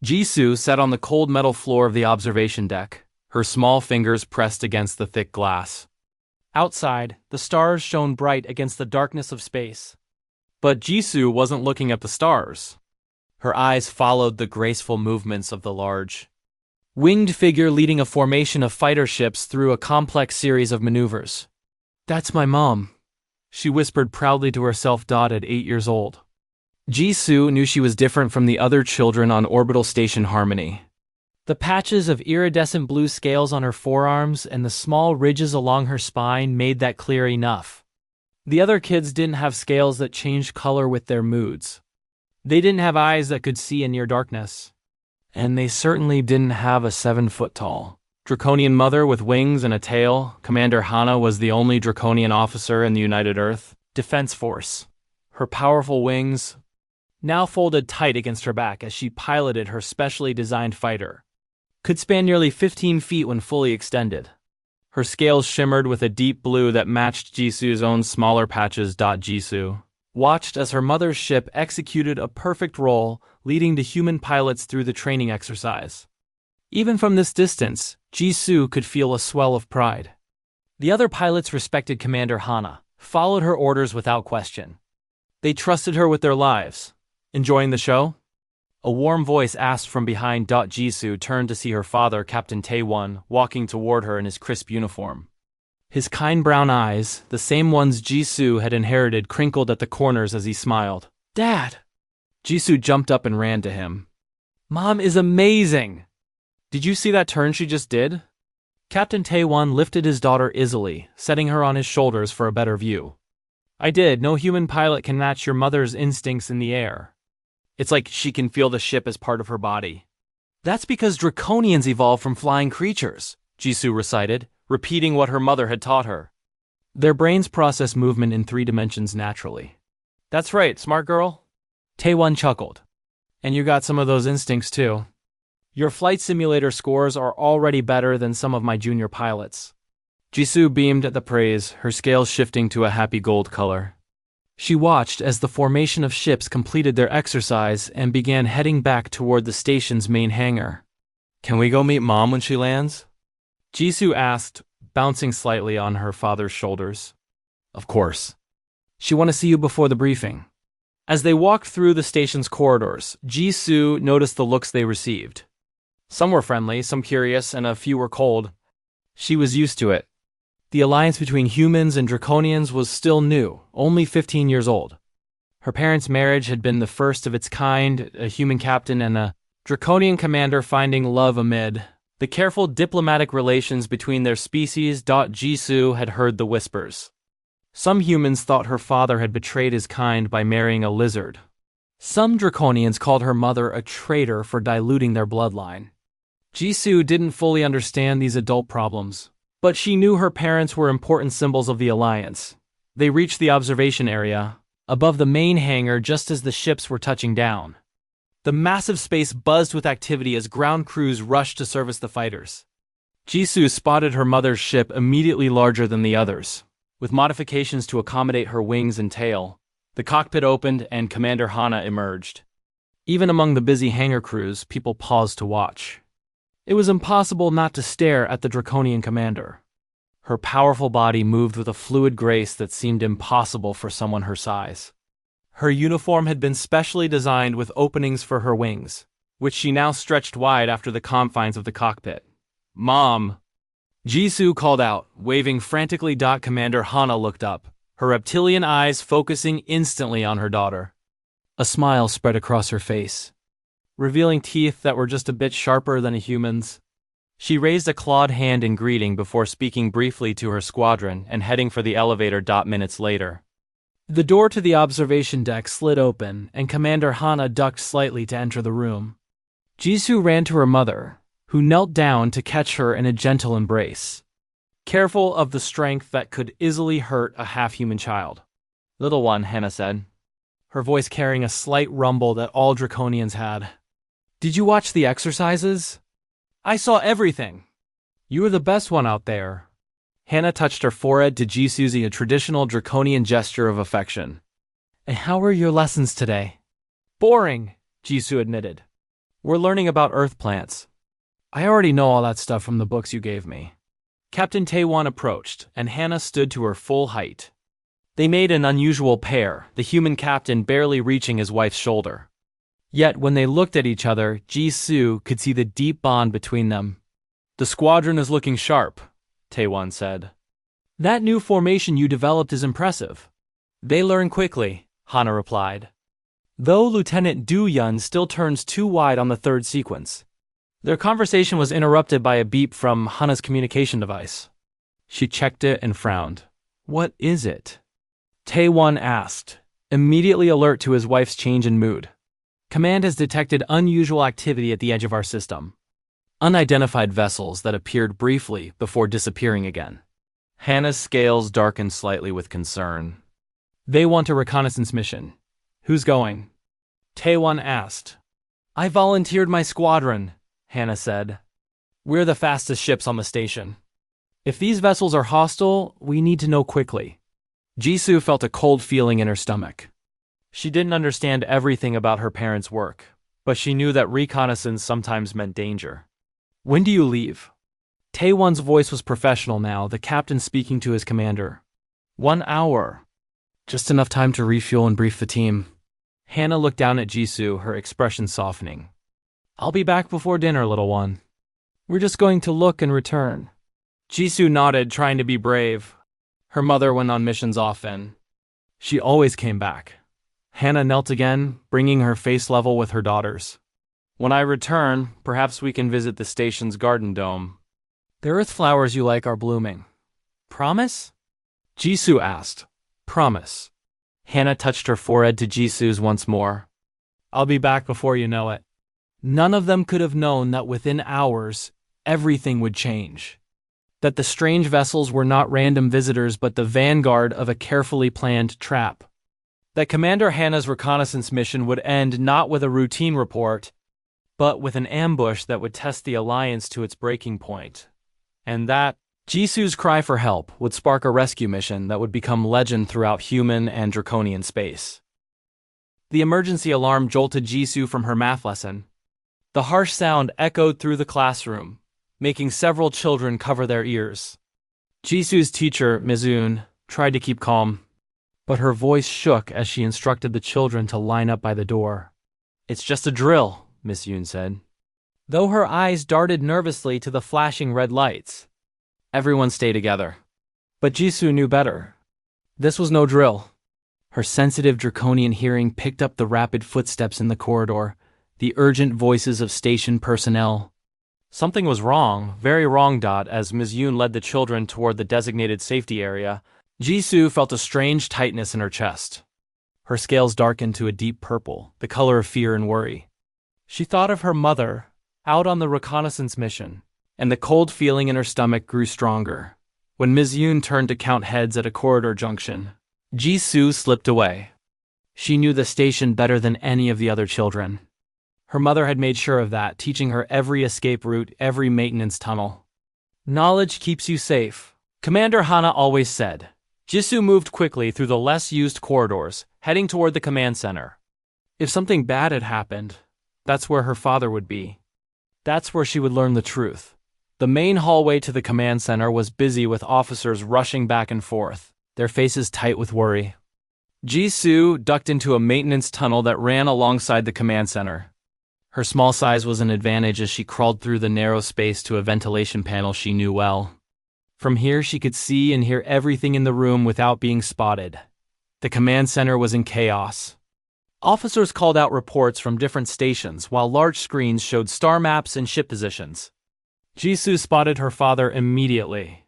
Jisoo sat on the cold metal floor of the observation deck, her small fingers pressed against the thick glass. Outside, the stars shone bright against the darkness of space. But Jisoo wasn't looking at the stars. Her eyes followed the graceful movements of the large, winged figure leading a formation of fighter ships through a complex series of maneuvers. "That's my mom," she whispered proudly to herself at 8 years old. Jisoo knew she was different from the other children on Orbital Station Harmony. The patches of iridescent blue scales on her forearms and the small ridges along her spine made that clear enough. The other kids didn't have scales that changed color with their moods. They didn't have eyes that could see in near darkness. And they certainly didn't have a 7-foot-tall Draconian mother with wings and a tail. Commander Hana was the only Draconian officer in the United Earth Defense Force. Her powerful wings now folded tight against her back as she piloted her specially designed fighter, could span nearly 15 feet when fully extended. Her scales shimmered with a deep blue that matched Jisoo's own smaller patches. Jisoo watched as her mother's ship executed a perfect roll, leading the human pilots through the training exercise. Even from this distance, Jisoo could feel a swell of pride. The other pilots respected Commander Hana, followed her orders without question. They trusted her with their lives. "Enjoying the show?" A warm voice asked from behind. Jisoo turned to see her father, Captain Taewon, walking toward her in his crisp uniform. His kind brown eyes, the same ones Jisoo had inherited, crinkled at the corners as he smiled. "Dad!" Jisoo jumped up and ran to him. "Mom is amazing! Did you see that turn she just did?" Captain Taewon lifted his daughter easily, setting her on his shoulders for a better view. "I did. No human pilot can match your mother's instincts in the air. It's like she can feel the ship as part of her body." "That's because Draconians evolved from flying creatures," Jisoo recited, repeating what her mother had taught her. "Their brains process movement in 3 dimensions naturally." "That's right, smart girl." Taewon chuckled. "And you got some of those instincts too. Your flight simulator scores are already better than some of my junior pilots." Jisoo beamed at the praise, her scales shifting to a happy gold color. She watched as the formation of ships completed their exercise and began heading back toward the station's main hangar. "Can we go meet Mom when she lands?" Jisoo asked, bouncing slightly on her father's shoulders. "Of course. She want to see you before the briefing." As they walked through the station's corridors, Jisoo noticed the looks they received. Some were friendly, some curious, and a few were cold. She was used to it. The alliance between humans and Draconians was still new, only 15 years old. Her parents' marriage had been the first of its kind, a human captain and a Draconian commander finding love amid the careful diplomatic relations between their species. Jisoo had heard the whispers. Some humans thought her father had betrayed his kind by marrying a lizard. Some Draconians called her mother a traitor for diluting their bloodline. Jisoo didn't fully understand these adult problems, but she knew her parents were important symbols of the alliance. They reached the observation area, above the main hangar just as the ships were touching down. The massive space buzzed with activity as ground crews rushed to service the fighters. Jisoo spotted her mother's ship immediately larger than the others. With modifications to accommodate her wings and tail, the cockpit opened and Commander Hana emerged. Even among the busy hangar crews, people paused to watch. It was impossible not to stare at the Draconian commander. Her powerful body moved with a fluid grace that seemed impossible for someone her size. Her uniform had been specially designed with openings for her wings, which she now stretched wide after the confines of the cockpit. "Mom!" Jisoo called out, waving frantically. Commander Hana looked up, her reptilian eyes focusing instantly on her daughter. A smile spread across her face, revealing teeth that were just a bit sharper than a human's. She raised a clawed hand in greeting before speaking briefly to her squadron and heading for the elevator. Minutes later, the door to the observation deck slid open, and Commander Hana ducked slightly to enter the room. Jisoo ran to her mother, who knelt down to catch her in a gentle embrace, careful of the strength that could easily hurt a half-human child. "Little one," Hana said, her voice carrying a slight rumble that all Draconians had. "Did you watch the exercises?" "I saw everything." "You were the best one out there." Hana touched her forehead to Jisoo's a traditional Draconian gesture of affection. "And how were your lessons today?" "Boring," Jisoo admitted. We're learning about Earth plants. I already know all that stuff from the books you gave me. Captain Taewon approached, and Hannah stood to her full height. They made an unusual pair, the human captain barely reaching his wife's shoulder. Yet when they looked at each other, Ji-soo could see the deep bond between them. The squadron is looking sharp, Taewon said. That new formation you developed is impressive. They learn quickly, Hana replied. Though Lieutenant Do-yun still turns too wide on the third sequence. Their conversation was interrupted by a beep from Hana's communication device. She checked it and frowned. What is it? Taewon asked, immediately alert to his wife's change in mood. Command has detected unusual activity at the edge of our system. Unidentified vessels that appeared briefly before disappearing again. Hannah's scales darkened slightly with concern. They want a reconnaissance mission. Who's going? Taewon asked. I volunteered my squadron, Hannah said. We're the fastest ships on the station. If these vessels are hostile, we need to know quickly. Jisoo felt a cold feeling in her stomach. She didn't understand everything about her parents' work, but she knew that reconnaissance sometimes meant danger. When do you leave? Taewon's voice was professional now, the captain speaking to his commander. 1 hour. Just enough time to refuel and brief the team. Hannah looked down at Jisoo, her expression softening. I'll be back before dinner, little one. We're just going to look and return. Jisoo nodded, trying to be brave. Her mother went on missions often. She always came back. Hannah knelt again, bringing her face level with her daughter's. When I return, perhaps we can visit the station's garden dome. The earth flowers you like are blooming. Promise? Jisoo asked. Promise. Hannah touched her forehead to Jisoo's once more. I'll be back before you know it. None of them could have known that within hours, everything would change. That the strange vessels were not random visitors but the vanguard of a carefully planned trap. That Commander Hannah's reconnaissance mission would end not with a routine report, but with an ambush that would test the alliance to its breaking point. And that Jisoo's cry for help would spark a rescue mission that would become legend throughout human and draconian space. The emergency alarm jolted Jisoo from her math lesson. The harsh sound echoed through the classroom, making several children cover their ears. Jisoo's teacher, Ms. Yoon, tried to keep calm, but her voice shook as she instructed the children to line up by the door. It's just a drill, Ms. Yoon said. Though her eyes darted nervously to the flashing red lights. Everyone stayed together. But Jisoo knew better. This was no drill. Her sensitive draconian hearing picked up the rapid footsteps in the corridor, the urgent voices of station personnel. Something was wrong, very wrong. As Ms. Yoon led the children toward the designated safety area, Jisoo felt a strange tightness in her chest. Her scales darkened to a deep purple, the color of fear and worry. She thought of her mother, out on the reconnaissance mission, and the cold feeling in her stomach grew stronger. When Ms. Yoon turned to count heads at a corridor junction, Jisoo slipped away. She knew the station better than any of the other children. Her mother had made sure of that, teaching her every escape route, every maintenance tunnel. Knowledge keeps you safe, Commander Hana always said. Jisoo moved quickly through the less-used corridors, heading toward the command center. If something bad had happened, that's where her father would be. That's where she would learn the truth. The main hallway to the command center was busy with officers rushing back and forth, their faces tight with worry. Jisoo ducked into a maintenance tunnel that ran alongside the command center. Her small size was an advantage as she crawled through the narrow space to a ventilation panel she knew well. From here she could see and hear everything in the room without being spotted. The command center was in chaos. Officers called out reports from different stations while large screens showed star maps and ship positions. Jisoo spotted her father immediately.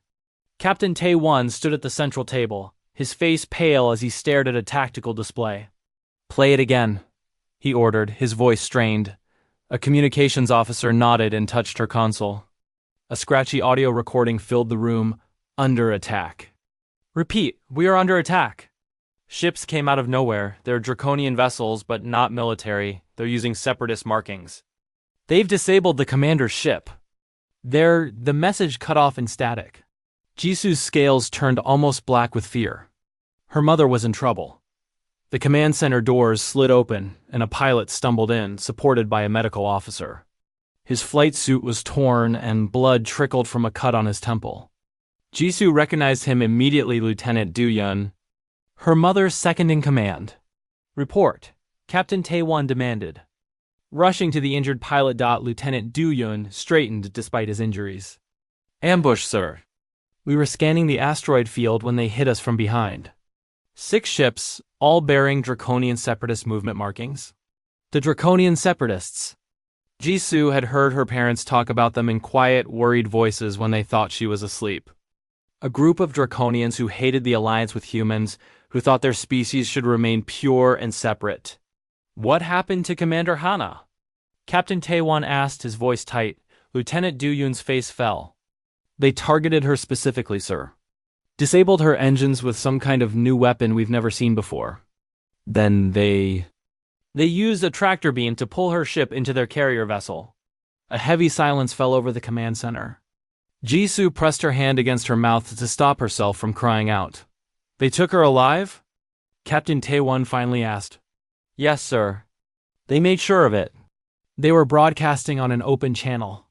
Captain Taewon stood at the central table, his face pale as he stared at a tactical display. Play it again, he ordered, his voice strained. A communications officer nodded and touched her console. A scratchy audio recording filled the room. Under attack. Repeat, we are under attack. Ships came out of nowhere. They're draconian vessels, but not military. They're using separatist markings. They've disabled the commander's ship. The message cut off in static. Jisoo's scales turned almost black with fear. Her mother was in trouble. The The command center doors slid open, and a pilot stumbled in, supported by a medical officer. His flight suit was torn, and blood trickled from a cut on his temple. Jisoo recognized him immediately. Lieutenant Do-yeon, her mother's second in command. Report, Captain Taewon demanded. Rushing to the injured pilot. Lieutenant Do-yeon straightened despite his injuries. Ambush, sir. We were scanning the asteroid field when they hit us from behind. 6 ships, all bearing Draconian Separatist movement markings. The Draconian Separatists. Jisoo had heard her parents talk about them in quiet, worried voices when they thought she was asleep. A group of Draconians who hated the alliance with humans, who thought their species should remain pure and separate. What happened to Commander Hana? Captain Taewon asked, his voice tight. Lieutenant Do-yeon's face fell. They targeted her specifically, sir. Disabled her engines with some kind of new weapon we've never seen before. Then they used a tractor beam to pull her ship into their carrier vessel. A heavy silence fell over the command center. Jisoo pressed her hand against her mouth to stop herself from crying out. They took her alive? Captain Taewon finally asked. Yes, sir. They made sure of it. They were broadcasting on an open channel.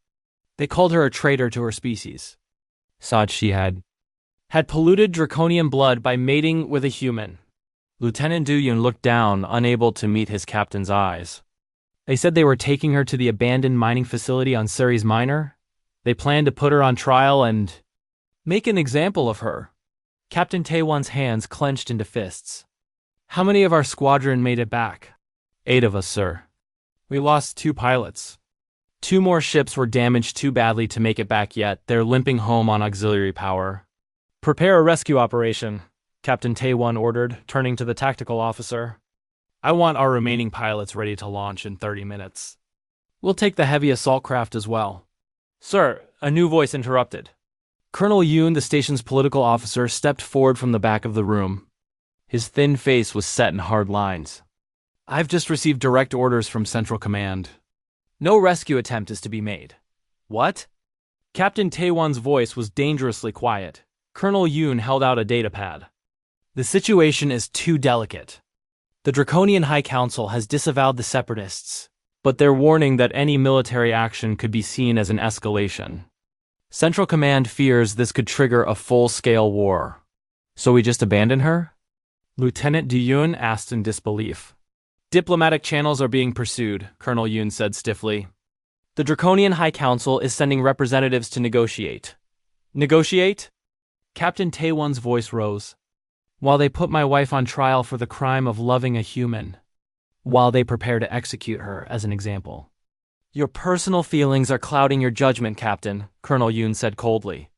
They called her a traitor to her species. Said she had polluted Draconian blood by mating with a human. Lieutenant Do-yeon looked down, unable to meet his captain's eyes. They said they were taking her to the abandoned mining facility on Ceres Minor. They planned to put her on trial and make an example of her. Captain Taewon's hands clenched into fists. How many of our squadron made it back? 8 of us, sir. We lost 2 pilots. 2 more ships were damaged too badly to make it back yet. They're limping home on auxiliary power. Prepare a rescue operation, Captain Taewon ordered, turning to the tactical officer. I want our remaining pilots ready to launch in 30 minutes. We'll take the heavy assault craft as well. Sir, a new voice interrupted. Colonel Yoon, the station's political officer, stepped forward from the back of the room. His thin face was set in hard lines. I've just received direct orders from Central Command. No rescue attempt is to be made. What? Captain Taewon's voice was dangerously quiet. Colonel Yoon held out a datapad. The situation is too delicate. The Draconian High Council has disavowed the Separatists, but they're warning that any military action could be seen as an escalation. Central Command fears this could trigger a full-scale war. So we just abandon her? Lieutenant Do-yeon asked in disbelief. Diplomatic channels are being pursued, Colonel Yoon said stiffly. The Draconian High Council is sending representatives to negotiate. Negotiate? Captain Taewon's voice rose. While they put my wife on trial for the crime of loving a human. While they prepare to execute her as an example. Your personal feelings are clouding your judgment, Captain, Colonel Yoon said coldly.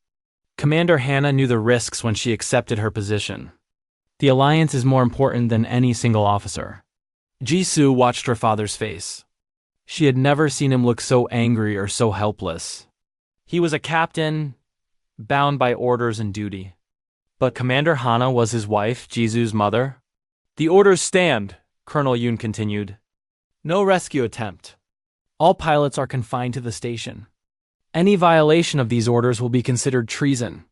Commander Hana knew the risks when she accepted her position. The alliance is more important than any single officer. Jisoo watched her father's face. She had never seen him look so angry or so helpless. He was a captain, bound by orders and duty. But Commander Hana was his wife, Jisoo's mother. The orders stand, Colonel Yoon continued. No rescue attempt. All pilots are confined to the station. Any violation of these orders will be considered treason.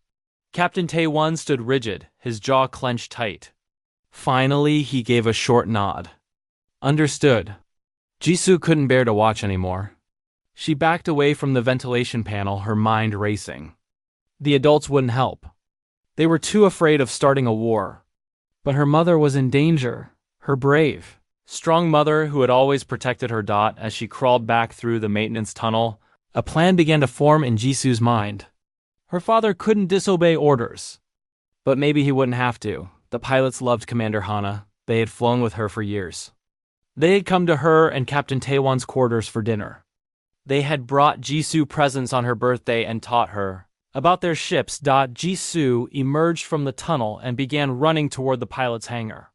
Captain Taewon stood rigid, his jaw clenched tight. Finally, he gave a short nod. Understood. Jisoo couldn't bear to watch anymore. She backed away from the ventilation panel, her mind racing. The adults wouldn't help. They were too afraid of starting a war. But her mother was in danger, her brave, strong mother who had always protected her dot. As she crawled back through the maintenance tunnel, a plan began to form in Jisoo's mind. Her father couldn't disobey orders. But maybe he wouldn't have to. The pilots loved Commander Hana. They had flown with her for years. They had come to her and Captain Taewon's quarters for dinner. They had brought Jisoo presents on her birthday and taught her about their ships. Jisoo emerged from the tunnel and began running toward the pilot's hangar.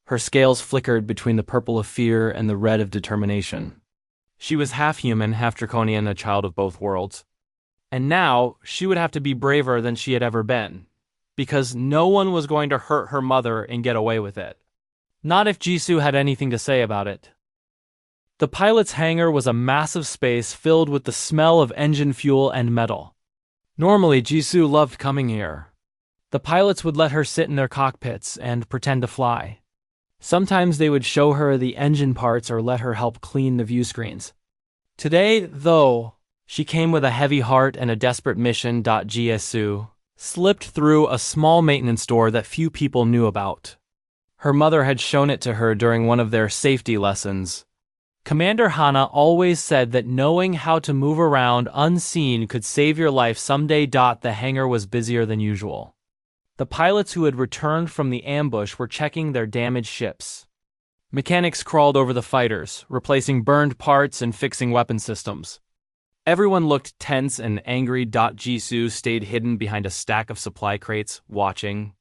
Her scales flickered between the purple of fear and the red of determination. She was half human, half draconian, a child of both worlds. And now she would have to be braver than she had ever been, because no one was going to hurt her mother and get away with it. Not if Jisoo had anything to say about it. The pilot's hangar was a massive space filled with the smell of engine fuel and metal. Normally, Jisoo loved coming here. The pilots would let her sit in their cockpits and pretend to fly. Sometimes they would show her the engine parts or let her help clean the view screens. Today, though, she came with a heavy heart and a desperate mission. Jisoo slipped through a small maintenance door that few people knew about. Her mother had shown it to her during one of their safety lessons. Commander Hana always said that knowing how to move around unseen could save your life someday. The hangar was busier than usual. The pilots who had returned from the ambush were checking their damaged ships. Mechanics crawled over the fighters, replacing burned parts and fixing weapon systems. Everyone looked tense and angry. Jisoo stayed hidden behind a stack of supply crates, watching.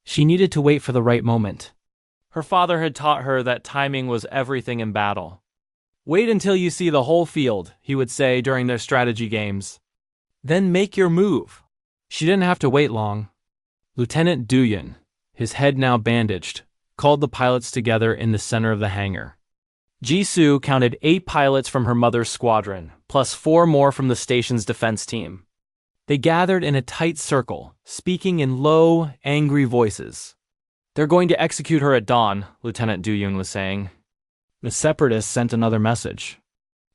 She needed to wait for the right moment. Her father had taught her that timing was everything in battle. Wait until you see the whole field, he would say during their strategy games. Then make your move. She didn't have to wait long. Lieutenant Dooyun, his head now bandaged, called the pilots together in the center of the hangar. Jisoo counted 8 pilots from her mother's squadron, plus 4 more from the station's defense team. They gathered in a tight circle, speaking in low, angry voices. They're going to execute her at dawn, Lieutenant Dooyun was saying. The Separatists sent another message.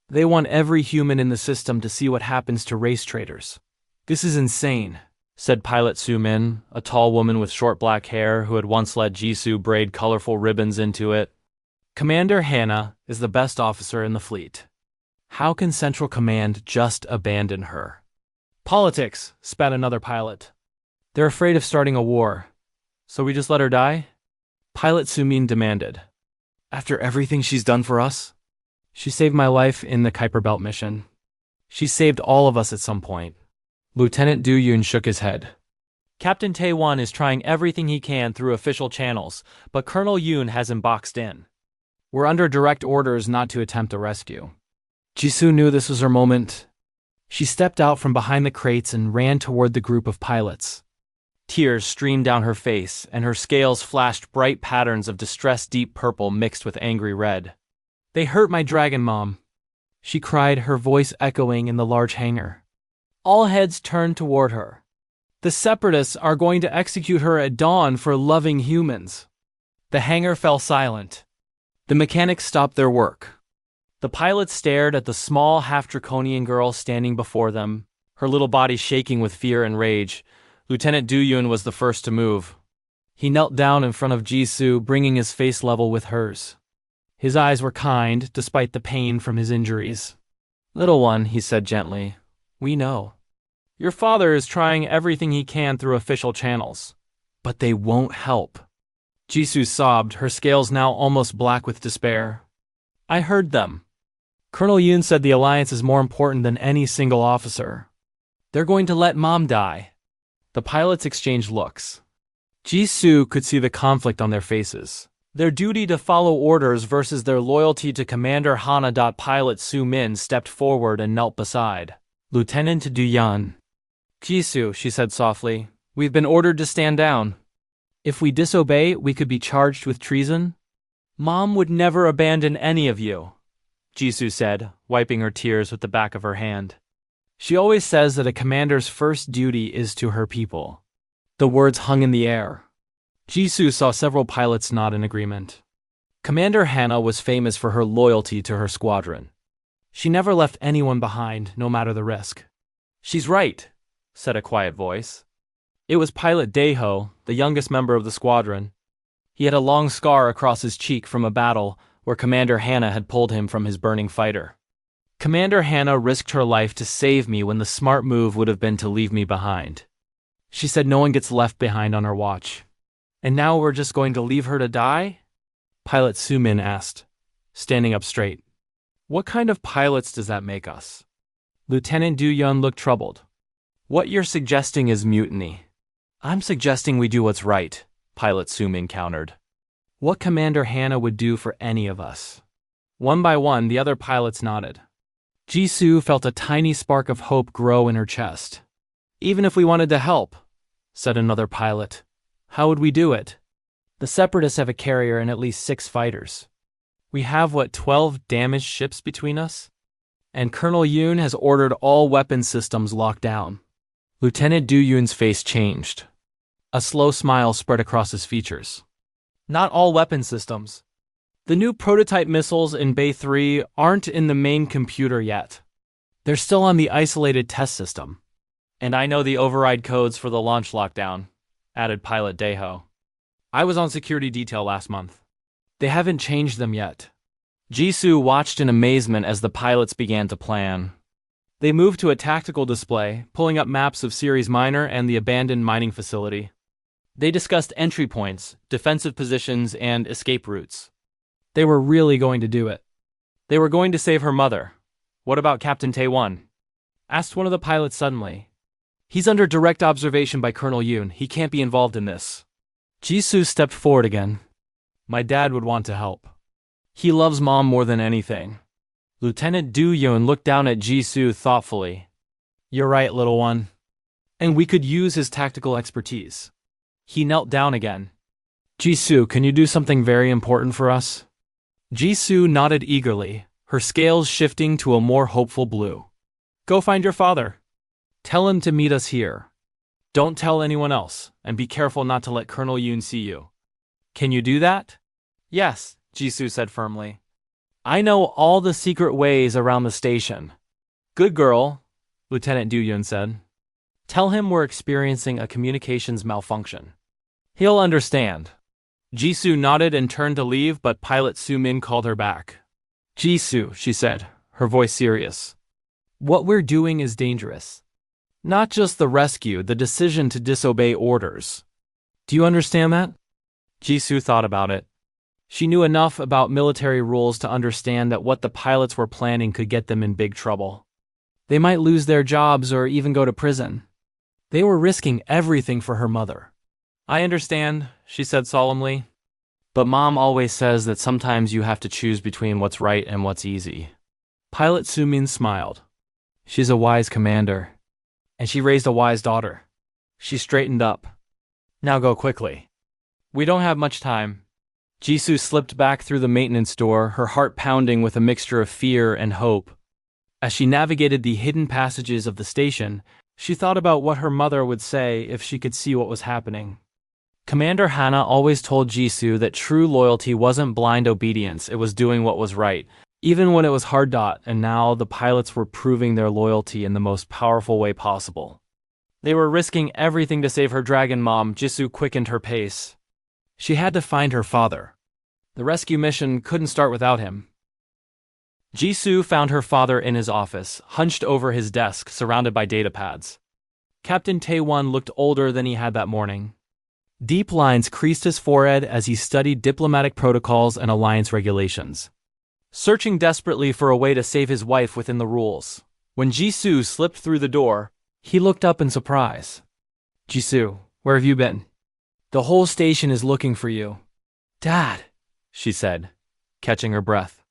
They want every human in the system to see what happens to race traitors. This is insane, said Pilot Soo-min, a tall woman with short black hair who had once let Jisoo braid colorful ribbons into it. Commander Hana is the best officer in the fleet. How can Central Command just abandon her? Politics, spat another pilot. They're afraid of starting a war. So we just let her die? Pilot Soo-min demanded. After everything she's done for us? She saved my life in the Kuiper Belt mission. She saved all of us at some point. Lieutenant Dooyun shook his head. Captain Tae-won is trying everything he can through official channels, but Colonel Yoon has him boxed in. We're under direct orders not to attempt a rescue. Jisoo knew this was her moment. She stepped out from behind the crates and ran toward the group of pilots. Tears streamed down her face, and her scales flashed bright patterns of distressed deep purple mixed with angry red. They hurt my dragon, Mom, she cried, her voice echoing in the large hangar. All heads turned toward her. The Separatists are going to execute her at dawn for loving humans. The hangar fell silent. The mechanics stopped their work. The pilots stared at the small, half-draconian girl standing before them, her little body shaking with fear and rage. Lieutenant Dooyun was the first to move. He knelt down in front of Jisoo, bringing his face level with hers. His eyes were kind, despite the pain from his injuries. Little one, he said gently, we know. Your father is trying everything he can through official channels, but they won't help. Jisoo sobbed, her scales now almost black with despair. I heard them. Colonel Yoon said the alliance is more important than any single officer. They're going to let Mom die. The pilots exchanged looks. Jisoo could see the conflict on their faces. Their duty to follow orders versus their loyalty to Commander Hana. Pilot Soo-min stepped forward and knelt beside Lieutenant Dooyun. Jisoo, she said softly, we've been ordered to stand down. If we disobey, we could be charged with treason. Mom would never abandon any of you, Jisoo said, wiping her tears with the back of her hand. She always says that a commander's first duty is to her people. The words hung in the air. Jisoo saw several pilots nod in agreement. Commander Hana was famous for her loyalty to her squadron. She never left anyone behind, no matter the risk. She's right, said a quiet voice. It was Pilot Daeho, the youngest member of the squadron. He had a long scar across his cheek from a battle where Commander Hana had pulled him from his burning fighter. Commander Hana risked her life to save me when the smart move would have been to leave me behind. She said no one gets left behind on her watch. And now we're just going to leave her to die? Pilot Soo-min asked, standing up straight. What kind of pilots does that make us? Lieutenant Dooyun looked troubled. What you're suggesting is mutiny. I'm suggesting we do what's right, Pilot Soo-min countered. What Commander Hana would do for any of us. One by one, the other pilots nodded. Jisoo felt a tiny spark of hope grow in her chest. Even if we wanted to help, said another pilot, how would we do it? The Separatists have a carrier and at least 6 fighters. We have, 12 damaged ships between us? And Colonel Yoon has ordered all weapon systems locked down. Lieutenant Dooyun's face changed. A slow smile spread across his features. Not all weapon systems. The new prototype missiles in Bay 3 aren't in the main computer yet. They're still on the isolated test system. And I know the override codes for the launch lockdown, added Pilot Deho. I was on security detail last month. They haven't changed them yet. Jisoo watched in amazement as the pilots began to plan. They moved to a tactical display, pulling up maps of Ceres Minor and the abandoned mining facility. They discussed entry points, defensive positions, and escape routes. They were really going to do it. They were going to save her mother. What about Captain Taewon? Asked one of the pilots suddenly. He's under direct observation by Colonel Yoon. He can't be involved in this. Jisoo stepped forward again. My dad would want to help. He loves Mom more than anything. Lieutenant Do Yoon looked down at Jisoo thoughtfully. You're right, little one. And we could use his tactical expertise. He knelt down again. Jisoo, can you do something very important for us? Jisoo nodded eagerly, her scales shifting to a more hopeful blue. Go find your father. Tell him to meet us here. Don't tell anyone else, and be careful not to let Colonel Yoon see you. Can you do that? Yes, Jisoo said firmly. I know all the secret ways around the station. Good girl, Lieutenant Do Yoon said. Tell him we're experiencing a communications malfunction. He'll understand. Jisoo nodded and turned to leave, but Pilot Soo-min called her back. Jisoo, she said, her voice serious. What we're doing is dangerous. Not just the rescue, the decision to disobey orders. Do you understand that? Jisoo thought about it. She knew enough about military rules to understand that what the pilots were planning could get them in big trouble. They might lose their jobs or even go to prison. They were risking everything for her mother. I understand, she said solemnly. But Mom always says that sometimes you have to choose between what's right and what's easy. Pilot Soo-min smiled. She's a wise commander. And she raised a wise daughter. She straightened up. Now go quickly. We don't have much time. Jisoo slipped back through the maintenance door, her heart pounding with a mixture of fear and hope. As she navigated the hidden passages of the station, she thought about what her mother would say if she could see what was happening. Commander Hana always told Jisoo that true loyalty wasn't blind obedience, it was doing what was right, even when it was hard. And now the pilots were proving their loyalty in the most powerful way possible. They were risking everything to save her dragon mom. Jisoo quickened her pace. She had to find her father. The rescue mission couldn't start without him. Jisoo found her father in his office, hunched over his desk, surrounded by data pads. Captain Taewon looked older than he had that morning. Deep lines creased his forehead as he studied diplomatic protocols and alliance regulations, searching desperately for a way to save his wife within the rules. When Jisoo slipped through the door, he looked up in surprise. Jisoo, where have you been? The whole station is looking for you. Dad, she said, catching her breath.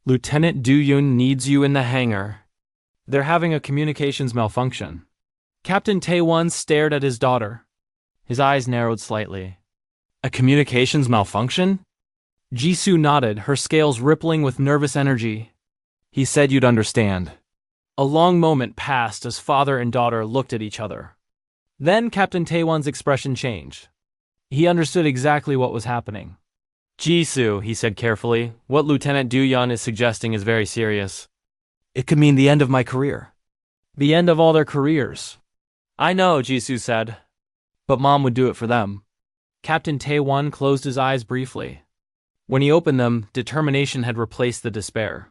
Lieutenant Do Yoon needs you in the hangar. They're having a communications malfunction. Captain Taewon stared at his daughter. His eyes narrowed slightly. A communications malfunction? Jisoo nodded, her scales rippling with nervous energy. He said you'd understand. A long moment passed as father and daughter looked at each other. Then Captain Taewon's expression changed. He understood exactly what was happening. Jisoo, he said carefully, what Lieutenant Do Yoon is suggesting is very serious. It could mean the end of my career. The end of all their careers. I know, Jisoo said. But Mom would do it for them. Captain Taewon closed his eyes briefly. When he opened them, determination had replaced the despair.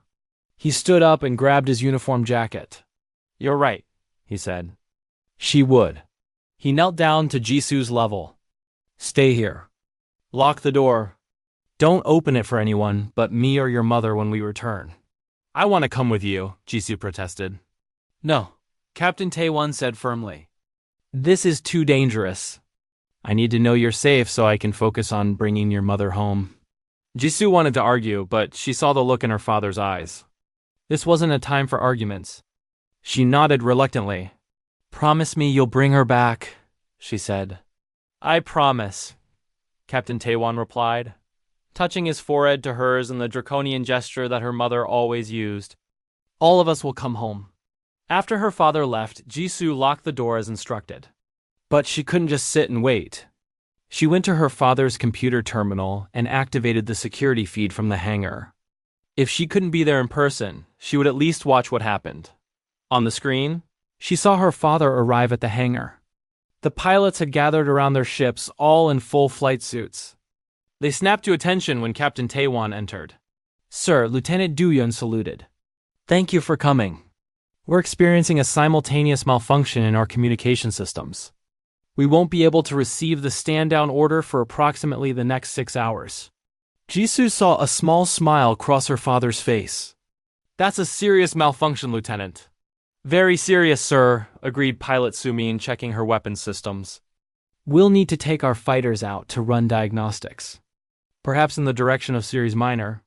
He stood up and grabbed his uniform jacket. You're right, he said. She would. He knelt down to Jisoo's level. Stay here. Lock the door. Don't open it for anyone but me or your mother when we return. I want to come with you, Jisoo protested. No, Captain Taewon said firmly. This is too dangerous. I need to know you're safe so I can focus on bringing your mother home. Jisoo wanted to argue, but she saw the look in her father's eyes. This wasn't a time for arguments. She nodded reluctantly. Promise me you'll bring her back, she said. I promise, Captain Taewon replied, touching his forehead to hers in the draconian gesture that her mother always used. All of us will come home. After her father left, Jisoo locked the door as instructed. But she couldn't just sit and wait. She went to her father's computer terminal and activated the security feed from the hangar. If she couldn't be there in person, she would at least watch what happened. On the screen, she saw her father arrive at the hangar. The pilots had gathered around their ships, all in full flight suits. They snapped to attention when Captain Taewon entered. "Sir," Lieutenant Dooyeon saluted. "Thank you for coming. We're experiencing a simultaneous malfunction in our communication systems. We won't be able to receive the stand-down order for approximately the next 6 hours." Jisoo saw a small smile cross her father's face. "That's a serious malfunction, Lieutenant." "Very serious, sir," agreed Pilot Sumin, checking her weapons systems. "We'll need to take our fighters out to run diagnostics. Perhaps in the direction of Series Minor."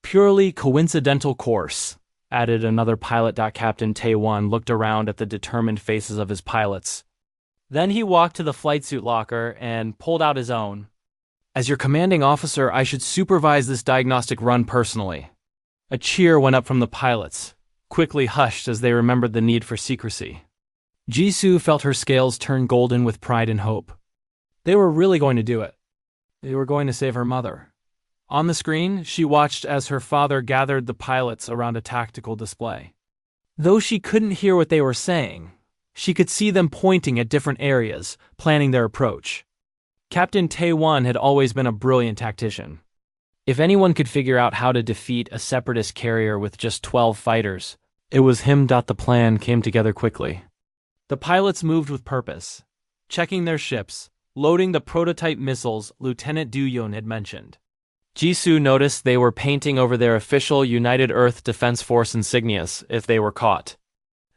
"Purely coincidental course," added another pilot. Captain Taewon looked around at the determined faces of his pilots. Then he walked to the flight suit locker and pulled out his own. "As your commanding officer, I should supervise this diagnostic run personally." A cheer went up from the pilots, quickly hushed as they remembered the need for secrecy. Jisoo felt her scales turn golden with pride and hope. They were really going to do it. They were going to save her mother. On the screen, she watched as her father gathered the pilots around a tactical display. Though she couldn't hear what they were saying, she could see them pointing at different areas, planning their approach. Captain Taewon had always been a brilliant tactician. If anyone could figure out how to defeat a separatist carrier with just 12 fighters, it was him. The plan came together quickly. The pilots moved with purpose, checking their ships, loading the prototype missiles Lieutenant Dooyeon had mentioned. Jisoo noticed they were painting over their official United Earth Defense Force insignias if they were caught.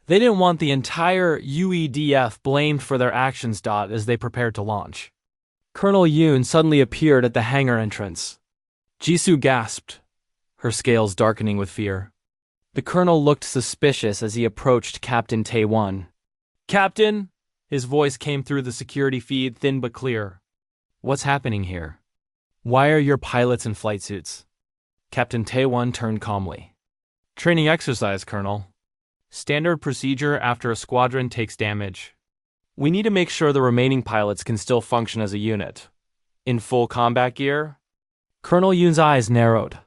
They didn't want the entire UEDF blamed for their actions. As they prepared to launch, Colonel Yoon suddenly appeared at the hangar entrance. Jisoo gasped, her scales darkening with fear. The colonel looked suspicious as he approached Captain Taewon. "Captain!" His voice came through the security feed, thin but clear. "What's happening here? Why are your pilots in flight suits?" Captain Taewon turned calmly. "Training exercise, Colonel. Standard procedure after a squadron takes damage. We need to make sure the remaining pilots can still function as a unit. In full combat gear?" Colonel Yoon's eyes narrowed.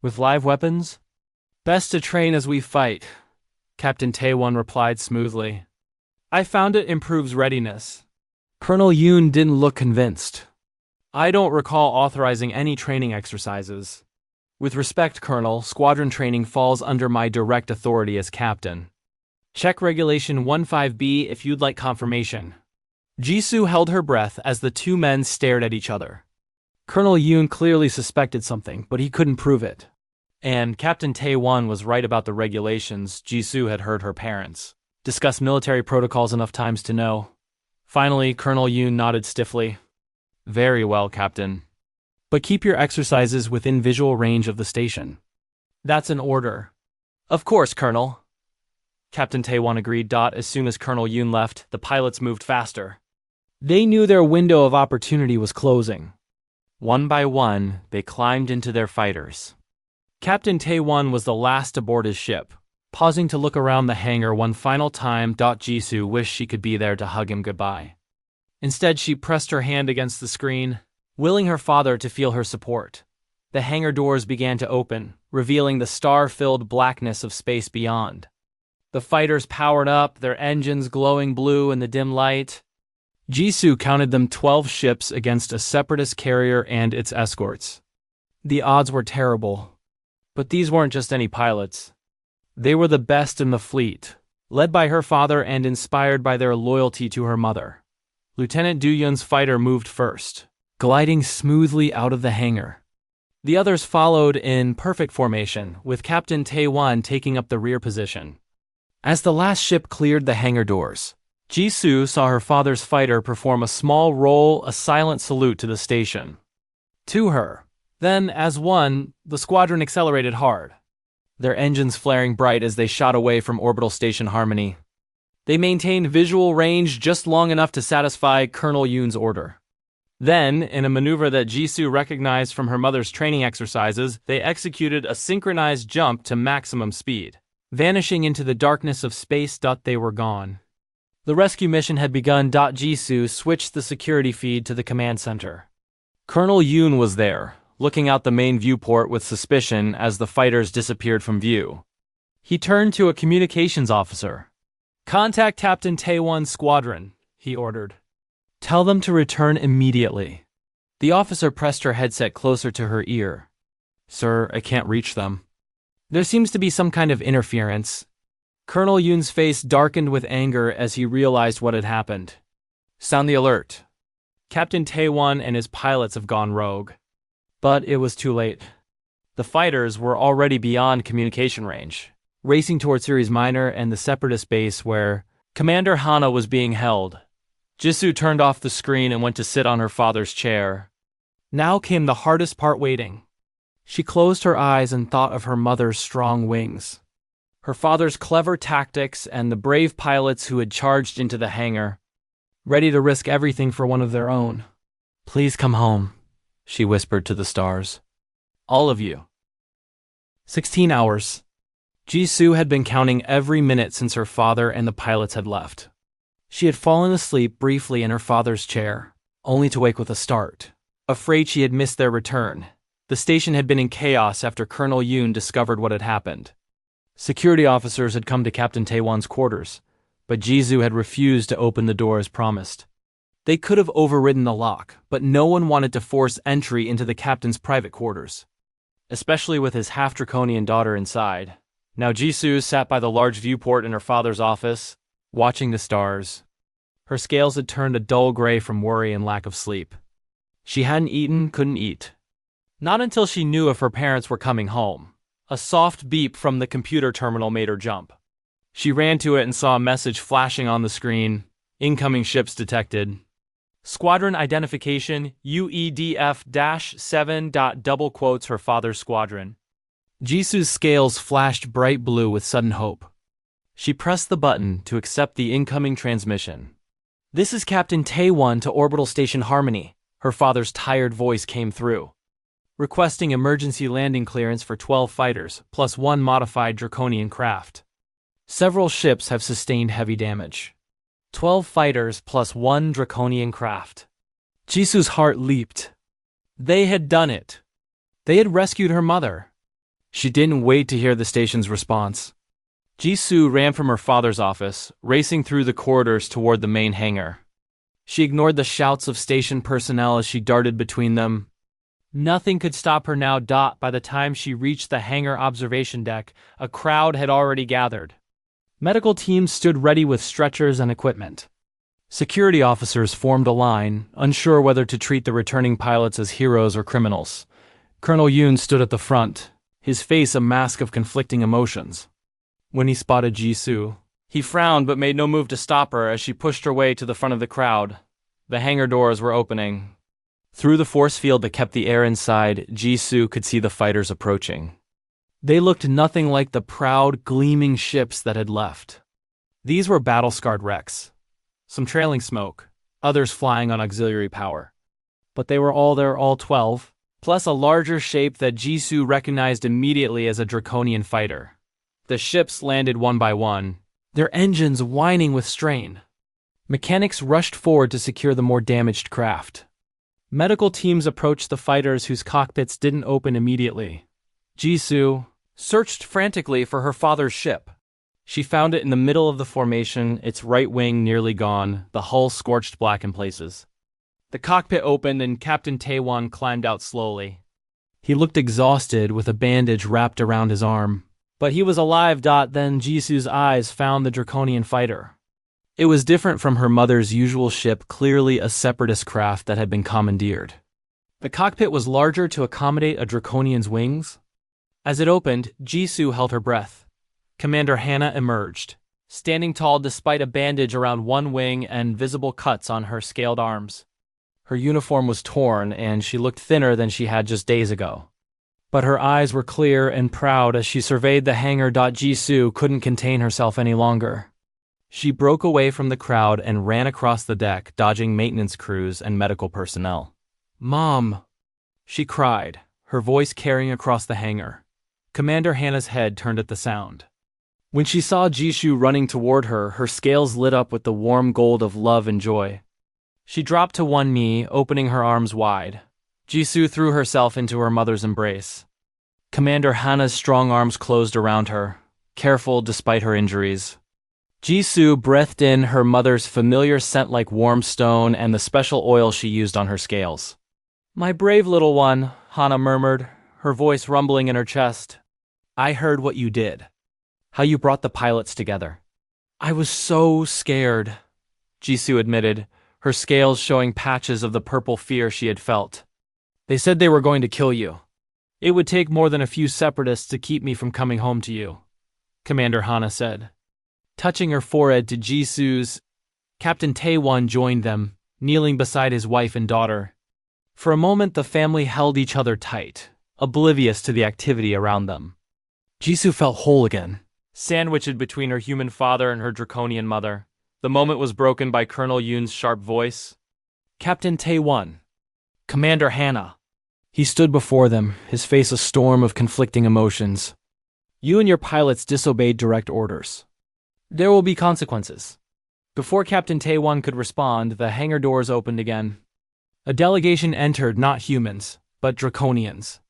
"With live weapons? Best to train as we fight," Captain Taewon replied smoothly. "I found it improves readiness." Colonel Yoon didn't look convinced. "I don't recall authorizing any training exercises. With respect, Colonel, squadron training falls under my direct authority as captain. Check Regulation 15B if you'd like confirmation." Jisoo held her breath as the two men stared at each other. Colonel Yoon clearly suspected something, but he couldn't prove it. And Captain Taewon was right about the regulations. Jisoo had heard her parents discuss military protocols enough times to know. Finally, Colonel Yoon nodded stiffly. "Very well, Captain. But keep your exercises within visual range of the station." "That's an order." "Of course, Colonel." Captain Taewon agreed. As soon as Colonel Yoon left, the pilots moved faster. They knew their window of opportunity was closing. One by one, they climbed into their fighters. Captain Taewon was the last aboard his ship, pausing to look around the hangar one final time. Jisoo wished she could be there to hug him goodbye. Instead, she pressed her hand against the screen, willing her father to feel her support. The hangar doors began to open, revealing the star-filled blackness of space beyond. The fighters powered up, their engines glowing blue in the dim light. Jisoo counted them 12 ships against a separatist carrier and its escorts. The odds were terrible. But these weren't just any pilots. They were the best in the fleet, led by her father and inspired by their loyalty to her mother. Lieutenant Dooyeon's fighter moved first, gliding smoothly out of the hangar. The others followed in perfect formation, with Captain Taewon taking up the rear position. As the last ship cleared the hangar doors, Jisoo saw her father's fighter perform a small roll, a silent salute to the station. To her. Then, as one, the squadron accelerated hard, their engines flaring bright as they shot away from orbital station Harmony. They maintained visual range just long enough to satisfy Colonel Yoon's order. Then, in a maneuver that Jisoo recognized from her mother's training exercises, they executed a synchronized jump to maximum speed. Vanishing into the darkness of space. They were gone. The rescue mission had begun. Jisoo switched the security feed to the command center. Colonel Yoon was there, looking out the main viewport with suspicion as the fighters disappeared from view. He turned to a communications officer. "Contact Captain Taewon's squadron," he ordered. "Tell them to return immediately." The officer pressed her headset closer to her ear. "Sir, I can't reach them. There seems to be some kind of interference." Colonel Yoon's face darkened with anger as he realized what had happened. "Sound the alert. Captain Taewon and his pilots have gone rogue." But it was too late. The fighters were already beyond communication range, racing toward Ceres Minor and the Separatist base where Commander Hana was being held. Jisoo turned off the screen and went to sit on her father's chair. Now came the hardest part: waiting. She closed her eyes and thought of her mother's strong wings, her father's clever tactics, and the brave pilots who had charged into the hangar, ready to risk everything for one of their own. "Please come home," she whispered to the stars. "All of you." 16 hours. Jisoo had been counting every minute since her father and the pilots had left. She had fallen asleep briefly in her father's chair, only to wake with a start, afraid she had missed their return. The station had been in chaos after Colonel Yoon discovered what had happened. Security officers had come to Captain Taewon's quarters, but Jisoo had refused to open the door as promised. They could have overridden the lock, but no one wanted to force entry into the captain's private quarters, especially with his half-draconian daughter inside. Now Jisoo sat by the large viewport in her father's office, watching the stars. Her scales had turned a dull gray from worry and lack of sleep. She hadn't eaten, couldn't eat. Not until she knew if her parents were coming home. A soft beep from the computer terminal made her jump. She ran to it and saw a message flashing on the screen. "Incoming ships detected. Squadron identification UEDF-7. Double quotes her father's squadron." Jisoo's scales flashed bright blue with sudden hope. She pressed the button to accept the incoming transmission. "This is Captain Taewon to Orbital Station Harmony," her father's tired voice came through. "Requesting emergency landing clearance for 12 fighters, plus 1 modified draconian craft. Several ships have sustained heavy damage. 12 fighters plus 1 draconian craft." Jisoo's heart leaped. They had done it. They had rescued her mother. She didn't wait to hear the station's response. Jisoo ran from her father's office, racing through the corridors toward the main hangar. She ignored the shouts of station personnel as she darted between them. Nothing could stop her now. By the time she reached the hangar observation deck, a crowd had already gathered. Medical teams stood ready with stretchers and equipment. Security officers formed a line, unsure whether to treat the returning pilots as heroes or criminals. Colonel Yoon stood at the front, his face a mask of conflicting emotions. When he spotted Jisoo, he frowned but made no move to stop her as she pushed her way to the front of the crowd. The hangar doors were opening. Through the force field that kept the air inside, Jisoo could see the fighters approaching. They looked nothing like the proud, gleaming ships that had left. These were battle-scarred wrecks, some trailing smoke, others flying on auxiliary power. But they were all there, all 12, plus a larger shape that Jisoo recognized immediately as a draconian fighter. The ships landed one by one, their engines whining with strain. Mechanics rushed forward to secure the more damaged craft. Medical teams approached the fighters whose cockpits didn't open immediately. Jisoo searched frantically for her father's ship. She found it in the middle of the formation, its right wing nearly gone, the hull scorched black in places. The cockpit opened and Captain Taewon climbed out slowly. He looked exhausted with a bandage wrapped around his arm. But he was alive. Then Jisoo's eyes found the draconian fighter. It was different from her mother's usual ship, clearly a separatist craft that had been commandeered. The cockpit was larger to accommodate a draconian's wings. As it opened, Jisoo held her breath. Commander Hana emerged, standing tall despite a bandage around one wing and visible cuts on her scaled arms. Her uniform was torn, and she looked thinner than she had just days ago. But her eyes were clear and proud as she surveyed the hangar. Jisoo couldn't contain herself any longer. She broke away from the crowd and ran across the deck, dodging maintenance crews and medical personnel. "Mom!" she cried, her voice carrying across the hangar. Commander Hannah's head turned at the sound. When she saw Jisoo running toward her, her scales lit up with the warm gold of love and joy. She dropped to one knee, opening her arms wide. Jisoo threw herself into her mother's embrace. Commander Hana's strong arms closed around her, careful despite her injuries. Jisoo breathed in her mother's familiar scent like warm stone and the special oil she used on her scales. "My brave little one," Hana murmured, her voice rumbling in her chest. "I heard what you did. How you brought the pilots together." "I was so scared," Jisoo admitted, her scales showing patches of the purple fear she had felt. "They said they were going to kill you. It would take more than a few separatists to keep me from coming home to you," Commander Hana said. Touching her forehead to Jisoo's, Captain Taewon joined them, kneeling beside his wife and daughter. For a moment the family held each other tight, oblivious to the activity around them. Jisoo felt whole again, sandwiched between her human father and her draconian mother. The moment was broken by Colonel Yoon's sharp voice. "Captain Taewon, Commander Hana." He stood before them, his face a storm of conflicting emotions. "You and your pilots disobeyed direct orders. There will be consequences." Before Captain Taewon could respond, the hangar doors opened again. A delegation entered, not humans, but draconians.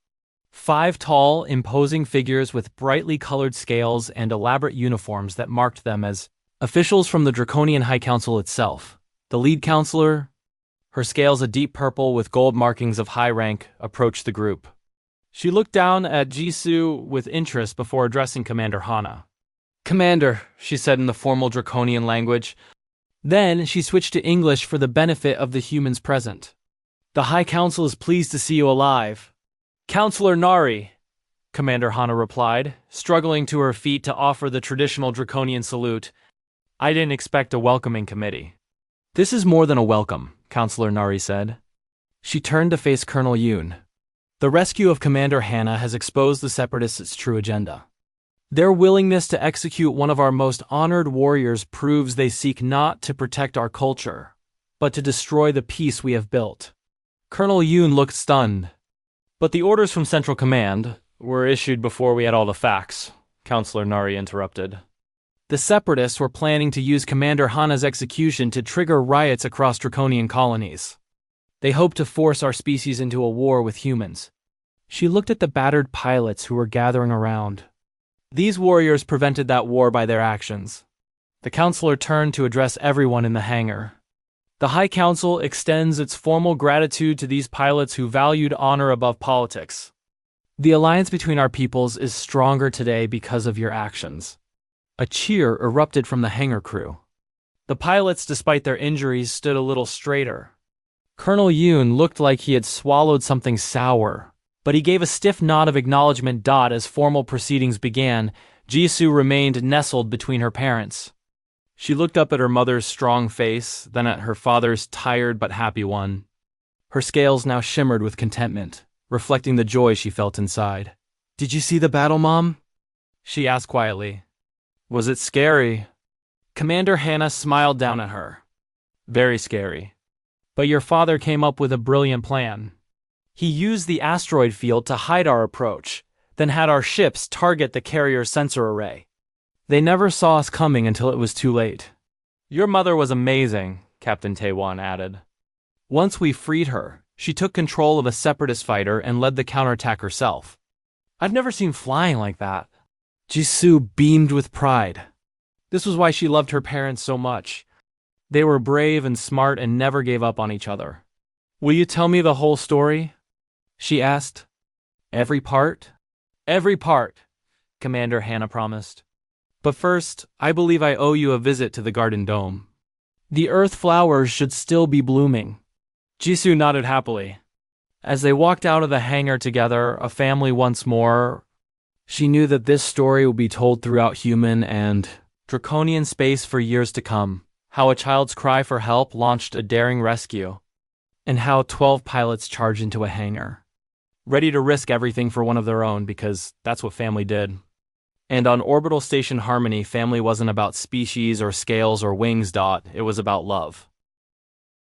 5 tall, imposing figures with brightly colored scales and elaborate uniforms that marked them as officials from the Draconian High Council itself. The lead counselor, her scales a deep purple with gold markings of high rank, approached the group. She looked down at Jisoo with interest before addressing Commander Hana. "Commander," she said in the formal Draconian language. Then she switched to English for the benefit of the humans present. "The High Council is pleased to see you alive." "Counselor Nari," Commander Hana replied, struggling to her feet to offer the traditional Draconian salute. "I didn't expect a welcoming committee." "This is more than a welcome," Counselor Nari said. She turned to face Colonel Yoon. "The rescue of Commander Hana has exposed the Separatists' true agenda. Their willingness to execute one of our most honored warriors proves they seek not to protect our culture, but to destroy the peace we have built." Colonel Yoon looked stunned. "But the orders from Central Command were issued before we had all the facts," Counselor Nari interrupted. "The Separatists were planning to use Commander Hana's execution to trigger riots across Draconian colonies. They hoped to force our species into a war with humans." She looked at the battered pilots who were gathering around. These warriors prevented that war by their actions. The counselor turned to address everyone in the hangar. "The High Council extends its formal gratitude to these pilots who valued honor above politics. The alliance between our peoples is stronger today because of your actions." A cheer erupted from the hangar crew. The pilots, despite their injuries, stood a little straighter. Colonel Yoon looked like he had swallowed something sour, but he gave a stiff nod of acknowledgement. As formal proceedings began, Jisoo remained nestled between her parents. She looked up at her mother's strong face, then at her father's tired but happy one. Her scales now shimmered with contentment, reflecting the joy she felt inside. "Did you see the battle, Mom?" she asked quietly. "Was it scary?" Commander Hana smiled down at her. "Very scary. But your father came up with a brilliant plan. He used the asteroid field to hide our approach, then had our ships target the carrier's sensor array. They never saw us coming until it was too late." "Your mother was amazing," Captain Taewon added. "Once we freed her, she took control of a separatist fighter and led the counterattack herself. I've never seen flying like that." Jisoo beamed with pride. This was why she loved her parents so much. They were brave and smart and never gave up on each other. "Will you tell me the whole story?" she asked. "Every part?" "Every part," Commander Hana promised. "But first, I believe I owe you a visit to the Garden Dome. The earth flowers should still be blooming." Jisoo nodded happily. As they walked out of the hangar together, a family once more, she knew that this story would be told throughout human and Draconian space for years to come. How a child's cry for help launched a daring rescue, and how 12 pilots charged into a hangar, ready to risk everything for one of their own because that's what family did. And on Orbital Station Harmony, family wasn't about species or scales or wings. It was about love.